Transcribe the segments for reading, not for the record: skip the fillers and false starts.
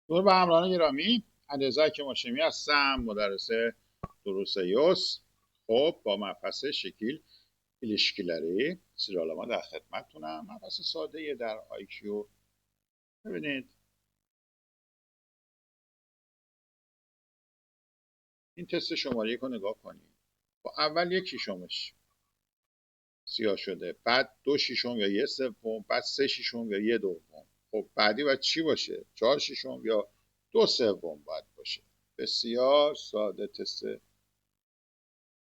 درود به همراهان گرامی، علیرضا هاشمی هستم، مدرس دروس یوس. خب با مبحث شکل ایلیشکیلری سیرالما در خدمتتونم. مبحث ساده در آیکیو. ببینید این تست شماره 1 رو نگاه کنید. با اول 1/6 سیاه شده، بعد 2/6 یا 1/3، بعد 3/6 یا 1/2. خب بعدی باید چی باشه؟ 4/6 یا 2/3 باید باشه. بسیار ساده. تست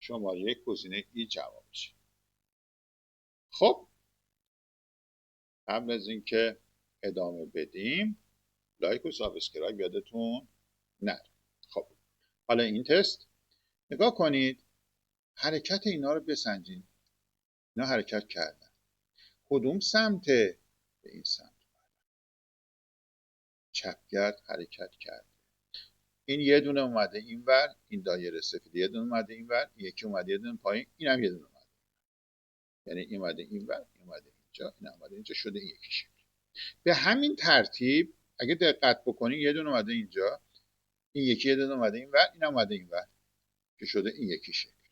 شماره 1 گزینه ای جوابشه. خب قبل از اینکه ادامه بدیم لایک و سابسکرایب یادتون نره. خب حالا این تست نگاه کنید، حرکت اینا رو بسنجید. اینا حرکت کردن، کدوم سمت؟ به این سمت. چپگرد حرکت کرد. این یه دونه اومده اینور، این دایره سفید یه دونه اومده اینور، یکی اومده یه دونه پایین، اینم یه دونه اومده. یعنی این اومده اینور، این اومده اینجا، این اومده اینجا، شده این یکی شکل. به همین ترتیب اگه دقت بکنین یه دونه اومده اینجا، این یکی یه دونه اومده اینور، این اومده اینور که شده این یکی شکل.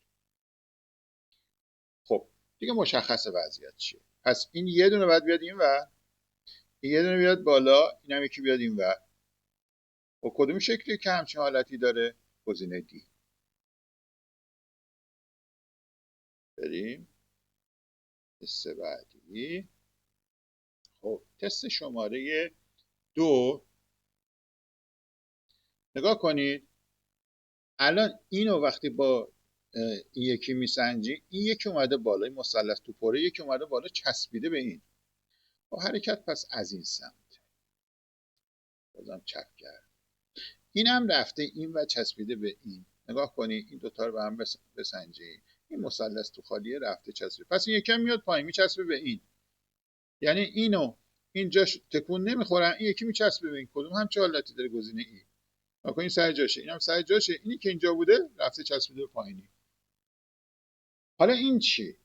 خب دیگه مشخص وضعیت چیه. پس این یه دونه باید بیاد اینور، این یه دونه بیاد بالا، اینم یکی بیاد اینور. و کدوم شکلی که همچین حالتی داره؟ گزینه دی. بریم تست بعدی. خب تست شماره 2 نگاه کنید. الان اینو وقتی با این یکی میسنجی، این یکی اومده بالا، این مثلث تو پره، یکی اومده بالا چسبیده به این. با حرکت پس از این سمت بازم چپ کرد، این هم رفته این و چسبیده به این. نگاه کنید این دوتا رو به هم بسنجید. این مثلث تو خالیه رفته چسبیده، پس این یکی هم میاد پایین میچسبه به این. یعنی اینو اینجا تکون نمیخورن، این یکی میچسبه به این. کدوم هم چه حالتی داره؟ گزینه ای. نگاه کنید سر جاشه، اینم سر جاشه، اینی که اینجا بوده رفته چسبیده به پایینی. حالا این چی؟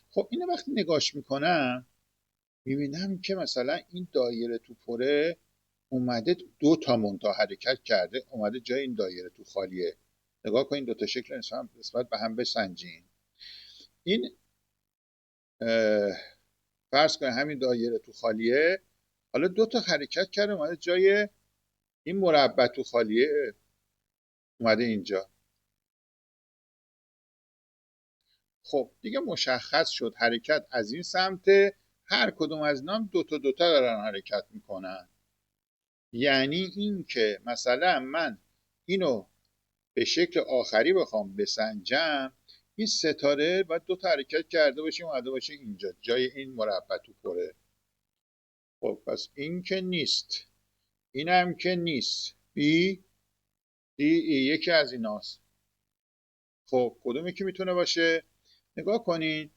خب اینو وقتی نگاش میکنم میبینم که مثلا این دایره تو پره اومده 2 تا منتها حرکت کرده، اومده جای این دایره تو خالیه. نگاه کنین 2 تا شکل نسبت به هم بسنجین. این فرض کنین همین دایره تو خالیه، حالا 2 تا حرکت کرده اومده جای این مربع تو خالیه، اومده اینجا. خب دیگه مشخص شد حرکت از این سمت. هر کدوم از اینا 2 تا 2 تا دارن حرکت میکنن. یعنی این که مثلا من اینو به شکل آخری بخوام بسنجم، این ستاره باید 2 تا حرکت کرده باشه اومده باشه اینجا جای این مربع تو پره. خب پس این که نیست، این هم که نیست. بی دی ای یکی از ایناست. خب کدومی که میتونه باشه؟ نگاه کنین.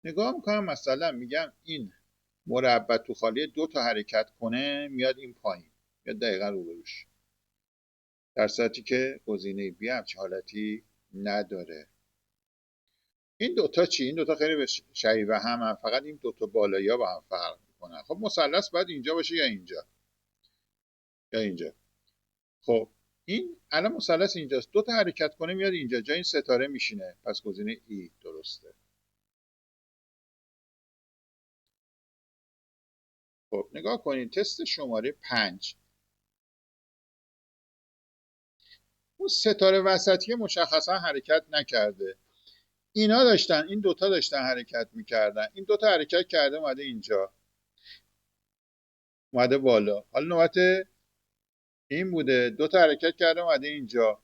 نگاه میکنم مثلا میگم این مربع تو خالی 2 تا حرکت کنه میاد این پایین، میاد دقیقا روبروش، در صورتی که گزینه بی همچه حالتی نداره. این دوتا چی؟ این دوتا خیلی شبیه هم، فقط این دوتا بالایی ها با هم فرق میکنن. خب مثلث باید اینجا باشه یا اینجا یا اینجا. خب این الان مثلث اینجاست، 2 تا حرکت کنه میاد اینجا جای این ستاره میشینه، پس گزینه ای درسته. خب نگاه کنید تست شماره 5. اون ستاره وسطی مشخصا حرکت نکرده. اینا داشتن، این دوتا داشتن حرکت میکردن، این دوتا حرکت کرده اومده اینجا، اومده بالا. حالا نوبت این بوده، 2 تا حرکت کرده اومده اینجا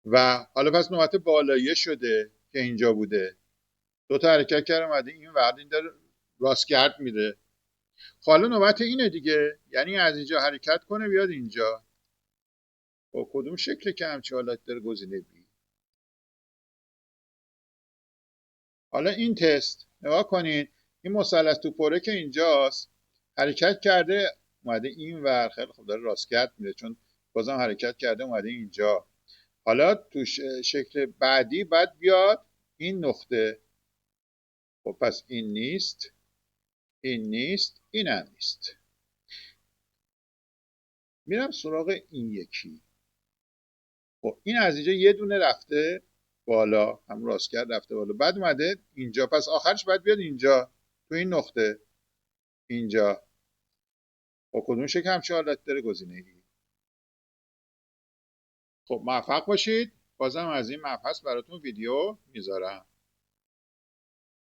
و حالا پس نوبت بالاییه شده که اینجا بوده، 2 تا حرکت کرده اومده این وقت این داره راستگرد میره. حالا نوبت اینه دیگه، یعنی از اینجا حرکت کنه بیاد اینجا. با کدوم شکلی که همچه حالت داره؟ گزینه بی. حالا این تست نگاه کنید، این مثلث تو پره که اینجاست حرکت کرده اومده این ور، خیلی خوب داره راستگرد میره چون بازم حرکت کرده اومده اینجا. حالا تو شکل بعدی بعد بیاد این نقطه. خب پس این نیست، این نیست، این هم نیست. میرم سراغ این یکی. خب این از اینجا یه دونه رفته بالا، هم راست کرد رفته بالا، بعد اومده اینجا، پس آخرش باید بیاد اینجا تو این نقطه اینجا. با کدوم شکل همچین حالت داره؟ گزینه ای. خب موفق باشید. بازم از این مبحث براتون ویدیو میذارم.